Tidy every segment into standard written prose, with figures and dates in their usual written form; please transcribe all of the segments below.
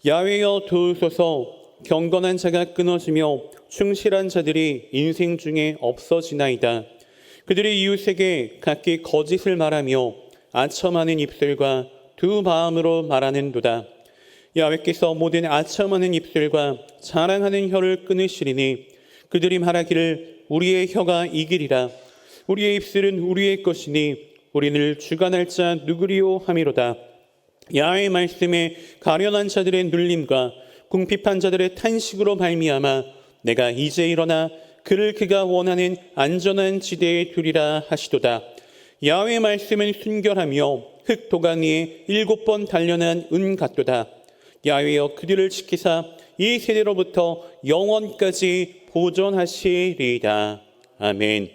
야훼여 도우소서. 경건한 자가 끊어지며 충실한 자들이 인생 중에 없어지나이다. 그들이 이웃에게 각기 거짓을 말하며 아첨하는 입술과 두 마음으로 말하는도다. 야훼께서 모든 아첨하는 입술과 자랑하는 혀를 끊으시리니 그들이 말하기를 우리의 혀가 이기리라. 우리의 입술은 우리의 것이니 우리를 주관할 자 누구리요 하미로다. 야훼의 말씀에 가련한 자들의 눌림과 궁핍한 자들의 탄식으로 말미암아 내가 이제 일어나 그를 그가 원하는 안전한 지대에 두리라 하시도다. 야훼의 말씀은 순결하며 흙 도가 위에 7번 단련한 은 같도다. 야훼여 그들을 지키사 이 세대로부터 영원까지 보존하시리이다. 아멘.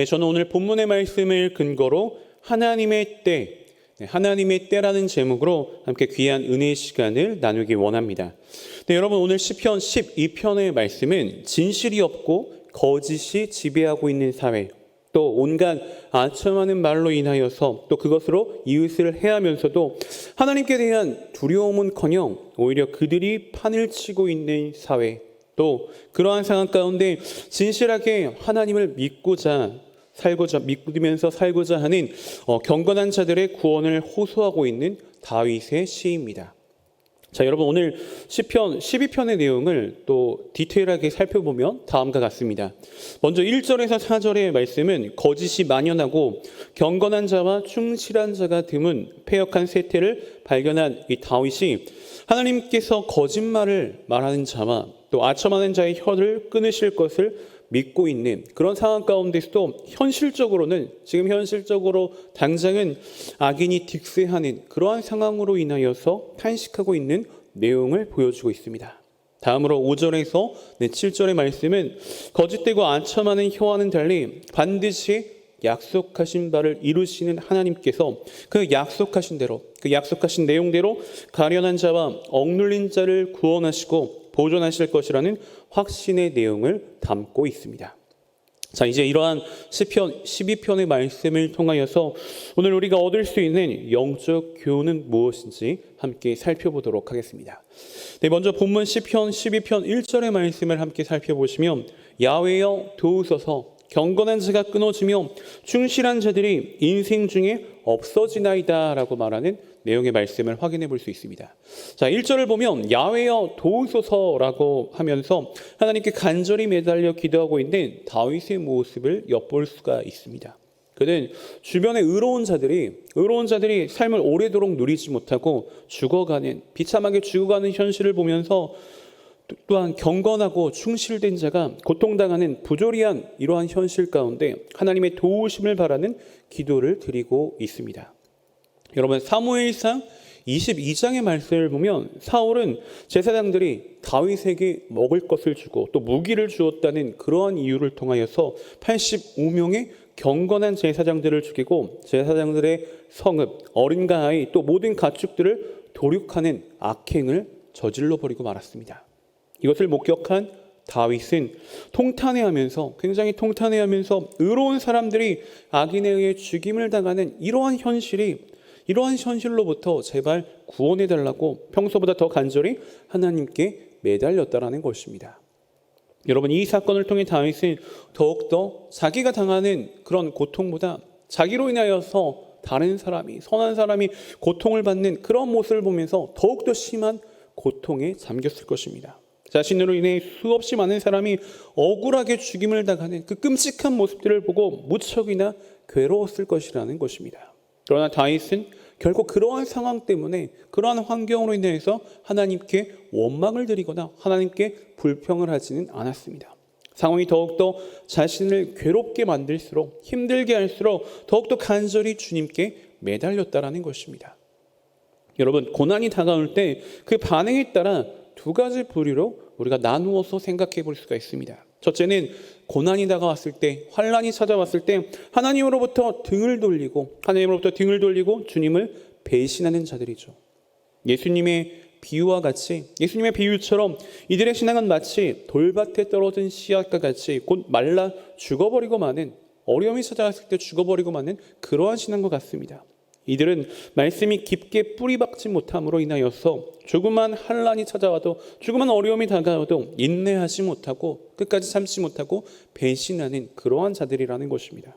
저는 오늘 본문의 말씀을 근거로 하나님의 때라는 제목으로 함께 귀한 은혜의 시간을 나누기 원합니다. 여러분, 오늘 시편 12편의 말씀은 진실이 없고 거짓이 지배하고 있는 사회, 또 온갖 아첨하는 말로 인하여서 또 그것으로 이웃을 해하면서도 하나님께 대한 두려움은커녕 오히려 그들이 판을 치고 있는 사회, 또 그러한 상황 가운데 진실하게 하나님을 믿으면서 살고자 하는 경건한 자들의 구원을 호소하고 있는 다윗의 시입니다. 자, 여러분, 오늘 시편 12편의 내용을 또 디테일하게 살펴보면 다음과 같습니다. 먼저 1절에서 4절의 말씀은 거짓이 만연하고 경건한 자와 충실한 자가 드문 패역한 세태를 발견한 이 다윗이 하나님께서 거짓말을 말하는 자와 또 아첨하는 자의 혀를 끊으실 것을 믿고 있는 그런 상황 가운데서도 지금 현실적으로 당장은 악인이 득세하는 그러한 상황으로 인하여서 탄식하고 있는 내용을 보여주고 있습니다. 다음으로 5절에서 7절의 말씀은 거짓되고 아첨하는 혀와는 달리 반드시 약속하신 바를 이루시는 하나님께서 그 약속하신 내용대로 가련한 자와 억눌린 자를 구원하시고 보존하실 것이라는 확신의 내용을 담고 있습니다. 자, 이제 이러한 시편 12편의 말씀을 통하여서 오늘 우리가 얻을 수 있는 영적 교훈은 무엇인지 함께 살펴보도록 하겠습니다. 먼저 본문 시편 12편 1절의 말씀을 함께 살펴보시면 야훼여 도우소서. 경건한 자가 끊어지며 충실한 자들이 인생 중에 없어지나이다 라고 말하는 내용의 말씀을 확인해 볼 수 있습니다. 자, 1절을 보면 야훼여 도우소서라고 하면서 하나님께 간절히 매달려 기도하고 있는 다윗의 모습을 엿볼 수가 있습니다. 그는 주변의 의로운 자들이 삶을 오래도록 누리지 못하고 비참하게 죽어가는 현실을 보면서 또한 경건하고 충실된 자가 고통당하는 부조리한 이러한 현실 가운데 하나님의 도우심을 바라는 기도를 드리고 있습니다. 여러분, 사무엘상 22장의 말씀을 보면 사울은 제사장들이 다윗에게 먹을 것을 주고 또 무기를 주었다는 그러한 이유를 통하여서 85명의 경건한 제사장들을 죽이고 제사장들의 성읍, 어린과 아이 또 모든 가축들을 도륙하는 악행을 저질러 버리고 말았습니다. 이것을 목격한 다윗은 굉장히 통탄해하면서 의로운 사람들이 악인에 의해 죽임을 당하는 이러한 현실로부터 제발 구원해달라고 평소보다 더 간절히 하나님께 매달렸다라는 것입니다. 여러분, 이 사건을 통해 다윗은 더욱더 자기가 당하는 그런 고통보다 자기로 인하여서 선한 사람이 고통을 받는 그런 모습을 보면서 더욱더 심한 고통에 잠겼을 것입니다. 자신으로 인해 수없이 많은 사람이 억울하게 죽임을 당하는 그 끔찍한 모습들을 보고 무척이나 괴로웠을 것이라는 것입니다. 그러나 다윗은 결코 그러한 상황 때문에 그러한 환경으로 인해서 하나님께 원망을 드리거나 하나님께 불평을 하지는 않았습니다. 상황이 더욱더 자신을 괴롭게 만들수록 힘들게 할수록 더욱더 간절히 주님께 매달렸다라는 것입니다. 여러분, 고난이 다가올 때 그 반응에 따라 두 가지 부류로 우리가 나누어서 생각해 볼 수가 있습니다. 첫째는 고난이 다가왔을 때, 환난이 찾아왔을 때 하나님으로부터 등을 돌리고 주님을 배신하는 자들이죠. 예수님의 비유처럼 이들의 신앙은 마치 돌밭에 떨어진 씨앗과 같이 곧 말라 죽어버리고 마는, 어려움이 찾아왔을 때 죽어버리고 마는 그러한 신앙과 같습니다. 이들은 말씀이 깊게 뿌리박지 못함으로 인하여서 조그만 환난이 찾아와도 조그만 어려움이 다가와도 인내하지 못하고 끝까지 참지 못하고 배신하는 그러한 자들이라는 것입니다.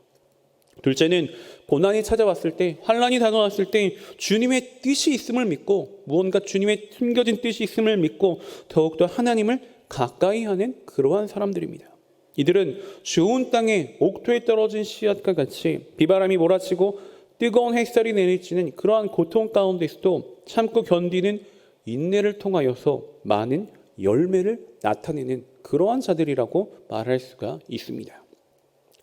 둘째는 고난이 찾아왔을 때, 환난이 다가왔을 때 주님의 뜻이 있음을 믿고 무언가 주님의 숨겨진 뜻이 있음을 믿고 더욱더 하나님을 가까이 하는 그러한 사람들입니다. 이들은 좋은 땅에 옥토에 떨어진 씨앗과 같이 비바람이 몰아치고 뜨거운 햇살이 내리치는 그러한 고통 가운데서도 참고 견디는 인내를 통하여서 많은 열매를 나타내는 그러한 자들이라고 말할 수가 있습니다.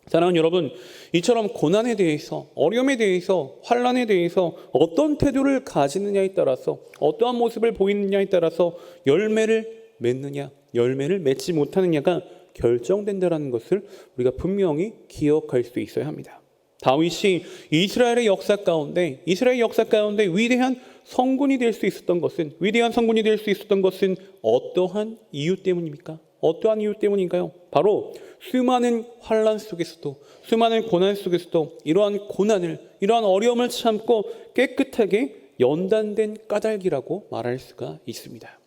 사랑하는 여러분, 이처럼 고난에 대해서, 어려움에 대해서, 환난에 대해서 어떤 태도를 가지느냐에 따라서, 어떠한 모습을 보이느냐에 따라서 열매를 맺느냐, 열매를 맺지 못하느냐가 결정된다는 것을 우리가 분명히 기억할 수 있어야 합니다. 다윗이 이스라엘 역사 가운데 위대한 성군이 될 수 있었던 것은 어떠한 이유 때문입니까? 어떠한 이유 때문인가요? 바로 수많은 환난 속에서도, 수많은 고난 속에서도 이러한 고난을, 이러한 어려움을 참고 깨끗하게 연단된 까닭이라고 말할 수가 있습니다.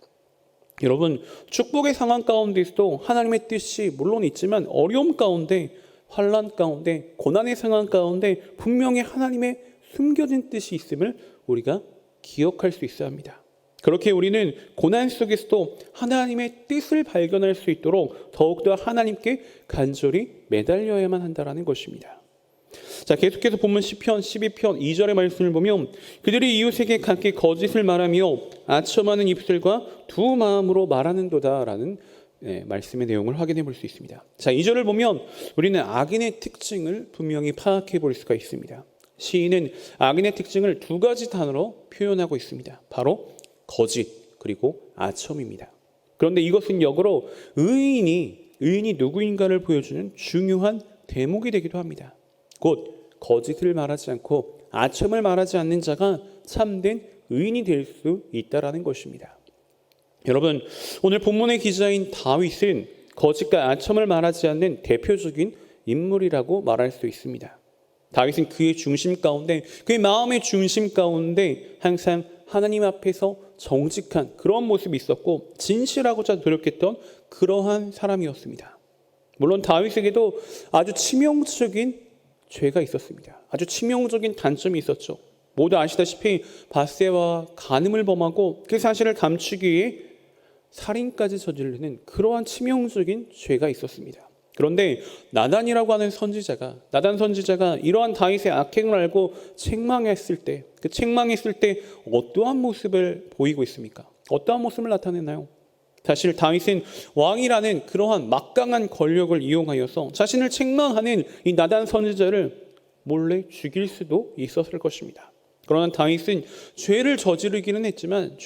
여러분, 축복의 상황 가운데서도 하나님의 뜻이 물론 있지만 어려움 가운데, 환난 가운데, 고난의 상황 가운데 분명히 하나님의 숨겨진 뜻이 있음을 우리가 기억할 수 있어야 합니다. 그렇게 우리는 고난 속에서도 하나님의 뜻을 발견할 수 있도록 더욱더 하나님께 간절히 매달려야만 한다는 것입니다. 자, 계속해서 본문 시편 12편 2절의 말씀을 보면 그들이 이웃에게 각기 거짓을 말하며 아첨하는 입술과 두 마음으로 말하는도다라는 말씀의 내용을 확인해 볼 수 있습니다. 자, 2절을 보면 우리는 악인의 특징을 분명히 파악해 볼 수가 있습니다. 시인은 악인의 특징을 두 가지 단어로 표현하고 있습니다. 바로 거짓 그리고 아첨입니다. 그런데 이것은 역으로 의인이 누구인가를 보여주는 중요한 대목이 되기도 합니다. 곧 거짓을 말하지 않고 아첨을 말하지 않는 자가 참된 의인이 될 수 있다라는 것입니다. 여러분, 오늘 본문의 기자인 다윗은 거짓과 아첨을 말하지 않는 대표적인 인물이라고 말할 수 있습니다. 다윗은 그의 중심 가운데, 그의 마음의 중심 가운데 항상 하나님 앞에서 정직한 그런 모습이 있었고 진실하고자 노력했던 그러한 사람이었습니다. 물론 다윗에게도 아주 치명적인 죄가 있었습니다. 아주 치명적인 단점이 있었죠. 모두 아시다시피 밧세바와 간음을 범하고 그 사실을 감추기 위해 살인까지 저지르는 그러한 치명적인 죄가 있었습니다. 그런데 나단 선지자가 이러한 다윗의 악행을 알고 책망했을 때 어떠한 모습을 보이고 있습니까? 어떠한 모습을 나타내나요? 사실 다윗은 왕이라는 그러한 막강한 권력을 이용하여서 자신을 책망하는 이 나단 선지자를 몰래 죽일 수도 있었을 것입니다. 그러나 다윗은 죄를 저지르기는 했지만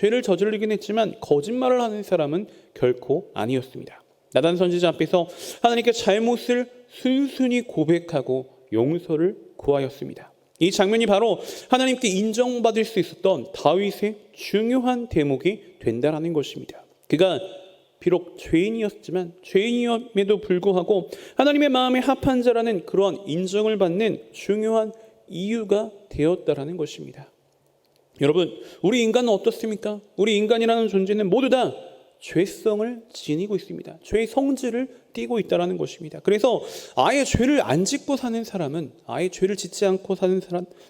거짓말을 하는 사람은 결코 아니었습니다. 나단 선지자 앞에서 하나님께 잘못을 순순히 고백하고 용서를 구하였습니다. 이 장면이 바로 하나님께 인정받을 수 있었던 다윗의 중요한 대목이 된다는 것입니다. 그가 비록 죄인이었음에도 불구하고 하나님의 마음에 합한 자라는 그러한 인정을 받는 중요한 이유가 되었다라는 것입니다. 여러분, 우리 인간은 어떻습니까? 우리 인간이라는 존재는 모두 다 죄성을 지니고 있습니다. 죄의 성질을 띠고 있다는 것입니다. 그래서 아예 죄를 안 짓고 사는 사람은, 아예 죄를 짓지 않고 사는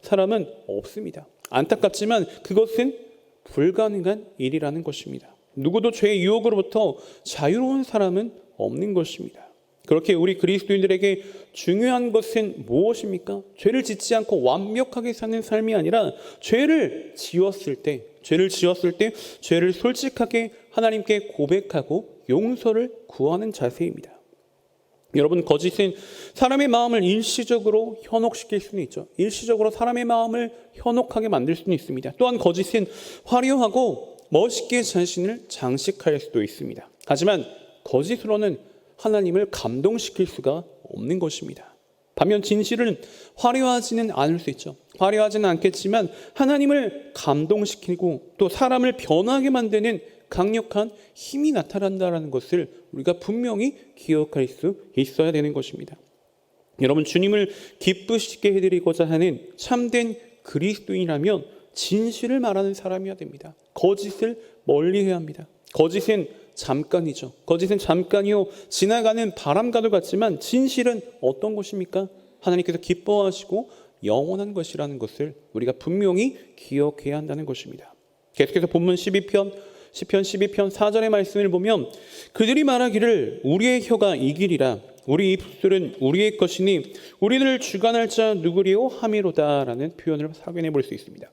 사람은 없습니다. 안타깝지만 그것은 불가능한 일이라는 것입니다. 누구도 죄의 유혹으로부터 자유로운 사람은 없는 것입니다. 그렇게 우리 그리스도인들에게 중요한 것은 무엇입니까? 죄를 짓지 않고 완벽하게 사는 삶이 아니라 죄를 지었을 때 죄를 솔직하게 하나님께 고백하고 용서를 구하는 자세입니다. 여러분, 거짓은 사람의 마음을 일시적으로 현혹시킬 수는 있죠. 일시적으로 사람의 마음을 현혹하게 만들 수는 있습니다. 또한 거짓은 화려하고 멋있게 자신을 장식할 수도 있습니다. 하지만 거짓으로는 하나님을 감동시킬 수가 없는 것입니다. 반면 진실은 화려하지는 않을 수 있죠. 화려하지는 않겠지만 하나님을 감동시키고 또 사람을 변하게 만드는 강력한 힘이 나타난다는 것을 우리가 분명히 기억할 수 있어야 되는 것입니다. 여러분, 주님을 기쁘시게 해드리고자 하는 참된 그리스도인이라면 진실을 말하는 사람이어야 됩니다. 거짓을 멀리해야 합니다. 거짓은 잠깐이죠. 거짓은 잠깐이요 지나가는 바람과도 같지만 진실은 어떤 것입니까? 하나님께서 기뻐하시고 영원한 것이라는 것을 우리가 분명히 기억해야 한다는 것입니다. 계속해서 본문 12편 12편 4절의 말씀을 보면 그들이 말하기를 우리의 혀가 이기리라 우리 입술은 우리의 것이니 우리를 주관할 자 누구리요 함이로다라는 표현을 확인해 볼 수 있습니다.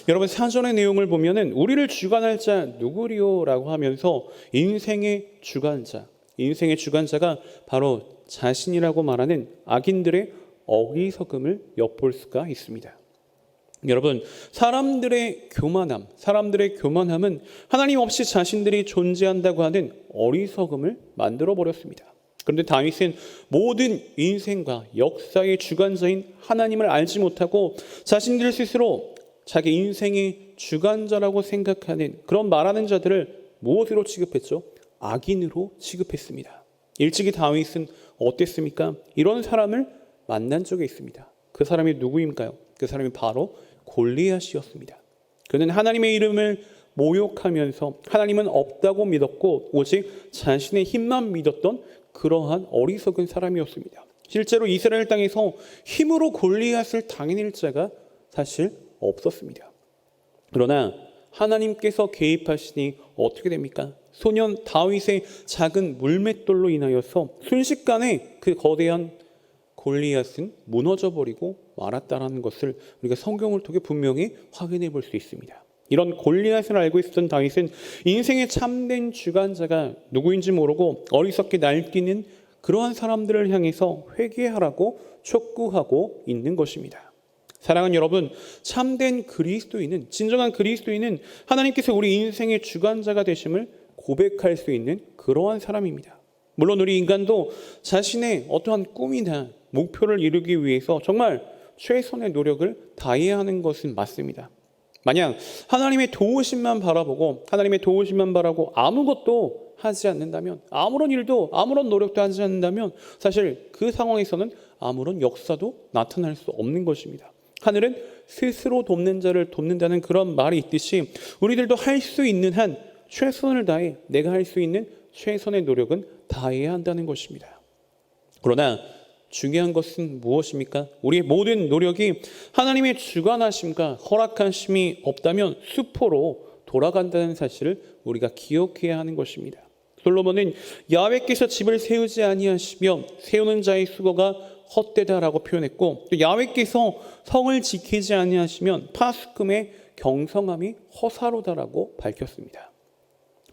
여러분 사전의 내용을 보면은 우리를 주관할 자 누구리요라고 하면서 인생의 주관자가 바로 자신이라고 말하는 악인들의 어리석음을 엿볼 수가 있습니다. 여러분 사람들의 교만함은 하나님 없이 자신들이 존재한다고 하는 어리석음을 만들어 버렸습니다. 그런데 다윗은 모든 인생과 역사의 주관자인 하나님을 알지 못하고 자신들 스스로 자기 인생의 주관자라고 생각하는 그런 말하는 자들을 무엇으로 취급했죠? 악인으로 취급했습니다. 일찍이 다윗은 어땠습니까? 이런 사람을 만난 적이 있습니다. 그 사람이 누구인가요? 그 사람이 바로 골리앗이었습니다. 그는 하나님의 이름을 모욕하면서 하나님은 없다고 믿었고 오직 자신의 힘만 믿었던 그러한 어리석은 사람이었습니다. 실제로 이스라엘 땅에서 힘으로 골리앗을 당해낼 자가 사실 없었습니다. 그러나 하나님께서 개입하시니 어떻게 됩니까? 소년 다윗의 작은 물맷돌로 인하여서 순식간에 그 거대한 골리앗은 무너져버리고 말았다라는 것을 우리가 성경을 통해 분명히 확인해 볼 수 있습니다. 이런 골리앗을 알고 있었던 다윗은 인생의 참된 주관자가 누구인지 모르고 어리석게 날뛰는 그러한 사람들을 향해서 회개하라고 촉구하고 있는 것입니다. 사랑하는 여러분, 참된 그리스도인은, 진정한 그리스도인은 하나님께서 우리 인생의 주관자가 되심을 고백할 수 있는 그러한 사람입니다. 물론 우리 인간도 자신의 어떠한 꿈이나 목표를 이루기 위해서 정말 최선의 노력을 다해야 하는 것은 맞습니다. 만약 하나님의 도우심만 바라보고 아무것도 하지 않는다면, 아무런 일도 아무런 노력도 하지 않는다면 사실 그 상황에서는 아무런 역사도 나타날 수 없는 것입니다. 하늘은 스스로 돕는 자를 돕는다는 그런 말이 있듯이 우리들도 할 수 있는 한 최선을 다해 내가 할 수 있는 최선의 노력은 다해야 한다는 것입니다. 그러나 중요한 것은 무엇입니까? 우리의 모든 노력이 하나님의 주관하심과 허락하심이 없다면 수포로 돌아간다는 사실을 우리가 기억해야 하는 것입니다. 솔로몬은 야훼께서 집을 세우지 아니하시며 세우는 자의 수고가 헛되다라고 표현했고, 또 야훼께서 성을 지키지 아니하시면 파수꾼의 경성함이 허사로다라고 밝혔습니다.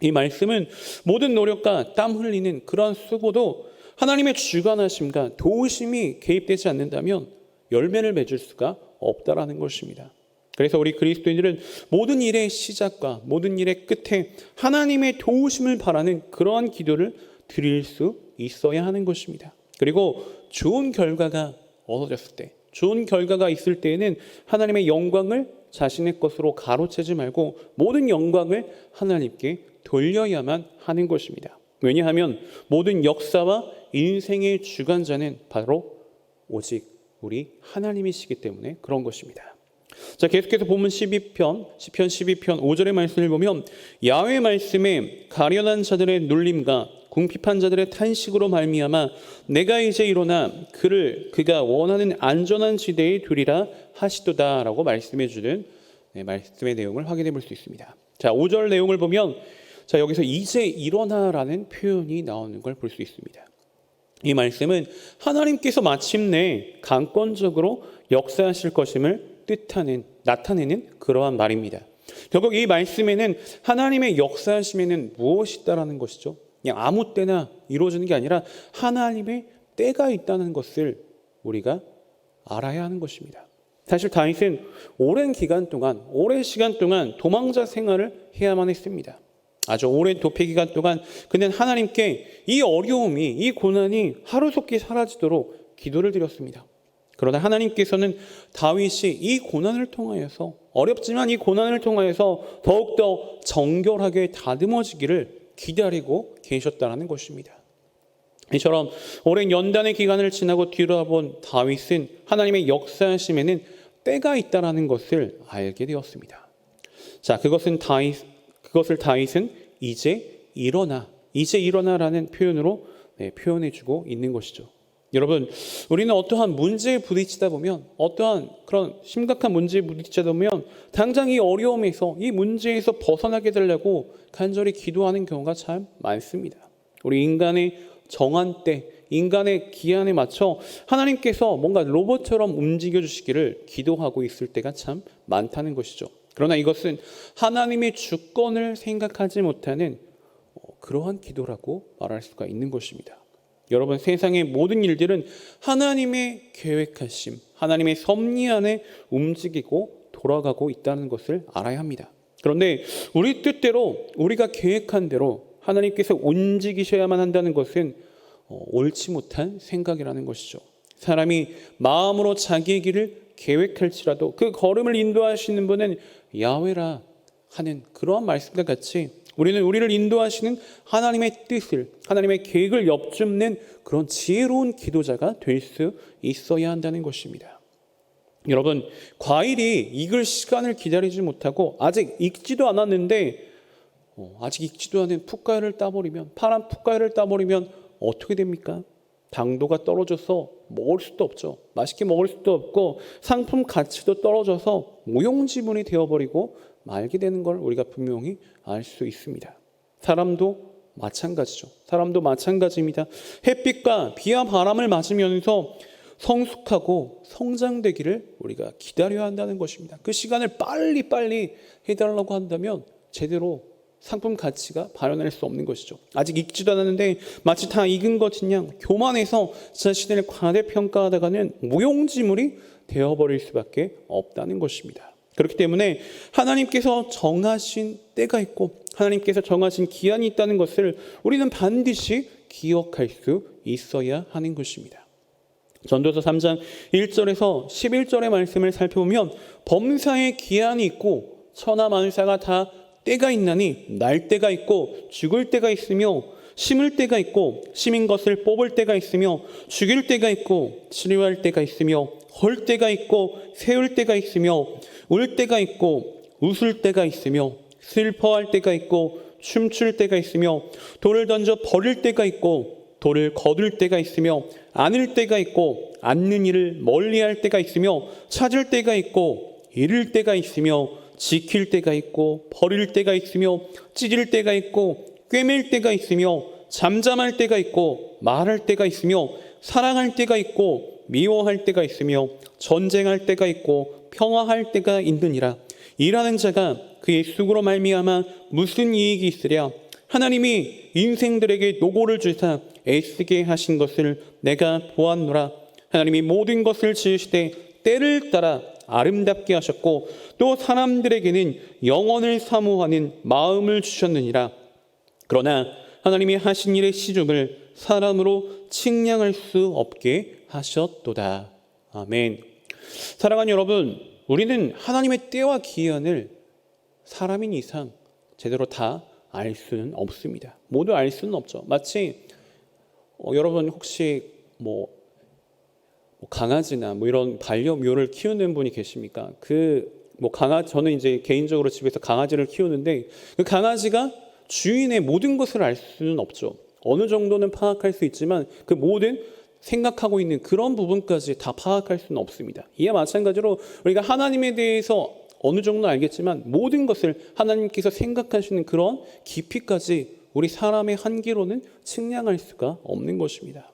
이 말씀은 모든 노력과 땀 흘리는 그러한 수고도 하나님의 주관하심과 도우심이 개입되지 않는다면 열매를 맺을 수가 없다라는 것입니다. 그래서 우리 그리스도인들은 모든 일의 시작과 모든 일의 끝에 하나님의 도우심을 바라는 그러한 기도를 드릴 수 있어야 하는 것입니다. 그리고 좋은 결과가 얻어졌을 때, 좋은 결과가 있을 때에는 하나님의 영광을 자신의 것으로 가로채지 말고 모든 영광을 하나님께 돌려야만 하는 것입니다. 왜냐하면 모든 역사와 인생의 주관자는 바로 오직 우리 하나님이시기 때문에 그런 것입니다. 자, 계속해서 본문 12편 5절의 말씀을 보면 야훼 말씀에 가련한 자들의 눌림과 궁핍한 자들의 탄식으로 말미암아 내가 이제 일어나 그가 원하는 안전한 지대에 두리라 하시도다라고 말씀해 주는 말씀의 내용을 확인해 볼 수 있습니다. 자, 5절 내용을 보면 여기서 이제 일어나라는 표현이 나오는 걸 볼 수 있습니다. 이 말씀은 하나님께서 마침내 강권적으로 역사하실 것임을 나타내는 그러한 말입니다. 결국 이 말씀에는 하나님의 역사하심에는 무엇이 있다라는 것이죠. 그냥 아무 때나 이루어지는 게 아니라 하나님의 때가 있다는 것을 우리가 알아야 하는 것입니다. 사실 다윗은 오랜 시간 동안 도망자 생활을 해야만 했습니다. 아주 오랜 도피 기간 동안 그는 하나님께 이 어려움이, 이 고난이 하루속히 사라지도록 기도를 드렸습니다. 그러나 하나님께서는 다윗이 이 고난을 통하여서, 어렵지만 이 고난을 통하여서 더욱더 정결하게 다듬어지기를 기다리고 계셨다는 것입니다. 이처럼 오랜 연단의 기간을 지나고 뒤돌아본 다윗은 하나님의 역사하심에는 때가 있다라는 것을 알게 되었습니다. 자, 그것을 다윗은 이제 일어나라는 표현으로 표현해주고 있는 것이죠. 여러분, 우리는 어떠한 문제에 부딪히다 보면, 어떠한 그런 심각한 문제에 부딪히다 보면 당장 이 어려움에서, 이 문제에서 벗어나게 되려고 간절히 기도하는 경우가 참 많습니다. 우리 인간의 정한 때, 인간의 기한에 맞춰 하나님께서 뭔가 로봇처럼 움직여 주시기를 기도하고 있을 때가 참 많다는 것이죠. 그러나 이것은 하나님의 주권을 생각하지 못하는 그러한 기도라고 말할 수가 있는 것입니다. 여러분, 세상의 모든 일들은 하나님의 계획하심, 하나님의 섭리 안에 움직이고 돌아가고 있다는 것을 알아야 합니다. 그런데 우리 뜻대로, 우리가 계획한 대로 하나님께서 움직이셔야만 한다는 것은 옳지 못한 생각이라는 것이죠. 사람이 마음으로 자기의 길을 계획할지라도 그 걸음을 인도하시는 분은 야훼라 하는 그러한 말씀과 같이 우리는 우리를 인도하시는 하나님의 뜻을, 하나님의 계획을 엿줍는 그런 지혜로운 기도자가 될 수 있어야 한다는 것입니다. 여러분, 과일이 익을 시간을 기다리지 못하고 아직 익지도 않았는데 아직 익지도 않은 풋과일을 따버리면, 파란 풋과일을 따버리면 어떻게 됩니까? 당도가 떨어져서 먹을 수도 없죠. 맛있게 먹을 수도 없고 상품 가치도 떨어져서 무용지물이 되어버리고 말게 되는 걸 우리가 분명히 알 수 있습니다. 사람도 마찬가지죠. 사람도 마찬가지입니다. 햇빛과 비와 바람을 맞으면서 성숙하고 성장되기를 우리가 기다려야 한다는 것입니다. 그 시간을 빨리 해달라고 한다면 제대로 상품 가치가 발현할 수 없는 것이죠. 아직 익지도 않았는데 마치 다 익은 것인 양 교만해서 자신을 과대평가하다가는 무용지물이 되어버릴 수밖에 없다는 것입니다. 그렇기 때문에 하나님께서 정하신 때가 있고 하나님께서 정하신 기한이 있다는 것을 우리는 반드시 기억할 수 있어야 하는 것입니다. 전도서 3장 1절에서 11절의 말씀을 살펴보면 범사의 기한이 있고 천하 만사가 다 때가 있나니 날 때가 있고 죽을 때가 있으며 심을 때가 있고 심은 것을 뽑을 때가 있으며 죽일 때가 있고 치료할 때가 있으며 헐 때가 있고 세울 때가 있으며 울 때가 있고 웃을 때가 있으며 슬퍼할 때가 있고 춤출 때가 있으며 돌을 던져 버릴 때가 있고 돌을 거둘 때가 있으며 안을 때가 있고 앉는 일을 멀리할 때가 있으며 찾을 때가 있고 잃을 때가 있으며 지킬 때가 있고 버릴 때가 있으며 찢을 때가 있고 꿰맬 때가 있으며 잠잠할 때가 있고 말할 때가 있으며 사랑할 때가 있고 미워할 때가 있으며 전쟁할 때가 있고 평화할 때가 있느니라. 일하는 자가 그의 수고로 말미암아 무슨 이익이 있으랴. 하나님이 인생들에게 노고를 주사 애쓰게 하신 것을 내가 보았노라. 하나님이 모든 것을 지으시되 때를 따라 아름답게 하셨고 또 사람들에게는 영원을 사모하는 마음을 주셨느니라. 그러나 하나님이 하신 일의 시중을 사람으로 측량할 수 없게 하셨도다. 아멘. 사랑하는 여러분, 우리는 하나님의 때와 기한을 사람인 이상 제대로 다 알 수는 없습니다. 모두 알 수는 없죠. 마치 여러분 혹시 강아지나 이런 반려묘를 키우는 분이 계십니까? 저는 이제 개인적으로 집에서 강아지를 키우는데 그 강아지가 주인의 모든 것을 알 수는 없죠. 어느 정도는 파악할 수 있지만 그 모든 생각하고 있는 그런 부분까지 다 파악할 수는 없습니다. 이와 마찬가지로 우리가 하나님에 대해서 어느 정도 알겠지만 모든 것을 하나님께서 생각하시는 그런 깊이까지 우리 사람의 한계로는 측량할 수가 없는 것입니다.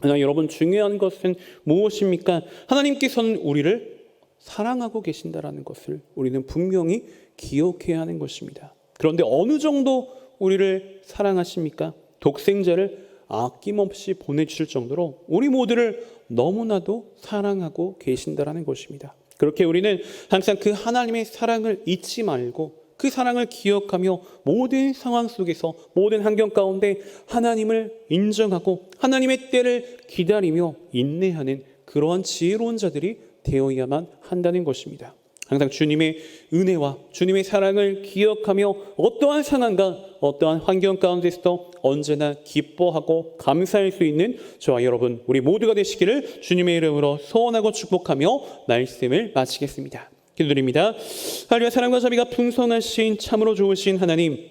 그러나 여러분, 중요한 것은 무엇입니까? 하나님께서는 우리를 사랑하고 계신다라는 것을 우리는 분명히 기억해야 하는 것입니다. 그런데 어느 정도 우리를 사랑하십니까? 독생자를 아낌없이 보내주실 정도로 우리 모두를 너무나도 사랑하고 계신다라는 것입니다. 그렇게 우리는 항상 그 하나님의 사랑을 잊지 말고 그 사랑을 기억하며 모든 상황 속에서 모든 환경 가운데 하나님을 인정하고 하나님의 때를 기다리며 인내하는 그러한 지혜로운 자들이 되어야만 한다는 것입니다. 항상 주님의 은혜와 주님의 사랑을 기억하며 어떠한 상황과 어떠한 환경 가운데서도 언제나 기뻐하고 감사할 수 있는 저와 여러분 우리 모두가 되시기를 주님의 이름으로 소원하고 축복하며 말씀을 마치겠습니다. 기도드립니다. 할렐루야. 사랑과 자비가 풍성하신 참으로 좋으신 하나님,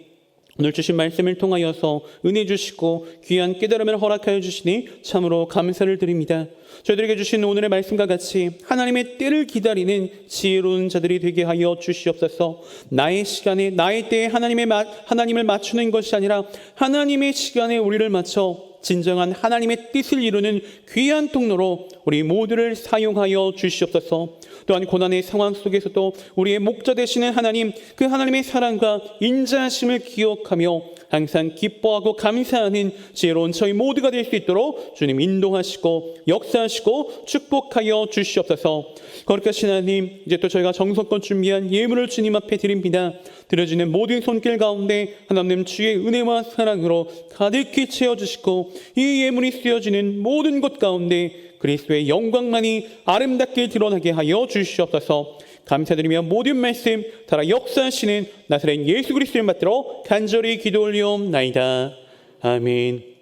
오늘 주신 말씀을 통하여서 은혜 주시고 귀한 깨달음을 허락하여 주시니 참으로 감사를 드립니다. 저희들에게 주신 오늘의 말씀과 같이 하나님의 때를 기다리는 지혜로운 자들이 되게 하여 주시옵소서. 나의 시간에 나의 때에 하나님을 맞추는 것이 아니라 하나님의 시간에 우리를 맞춰 진정한 하나님의 뜻을 이루는 귀한 통로로 우리 모두를 사용하여 주시옵소서. 또한 고난의 상황 속에서도 우리의 목자 되시는 하나님, 그 하나님의 사랑과 인자하심을 기억하며 항상 기뻐하고 감사하는 지혜로운 저희 모두가 될 수 있도록 주님 인도하시고 역사하시고 축복하여 주시옵소서. 거룩하신 하나님, 이제 또 저희가 정성껏 준비한 예물을 주님 앞에 드립니다. 드려지는 모든 손길 가운데 하나님 주의 은혜와 사랑으로 가득히 채워주시고 이 예물이 쓰여지는 모든 곳 가운데 그리스도의 영광만이 아름답게 드러나게 하여 주시옵소서. 감사드리며 모든 말씀 따라 역사하시는 나사렛 예수 그리스도를 받들어 간절히 기도 올리옵나이다. 아멘.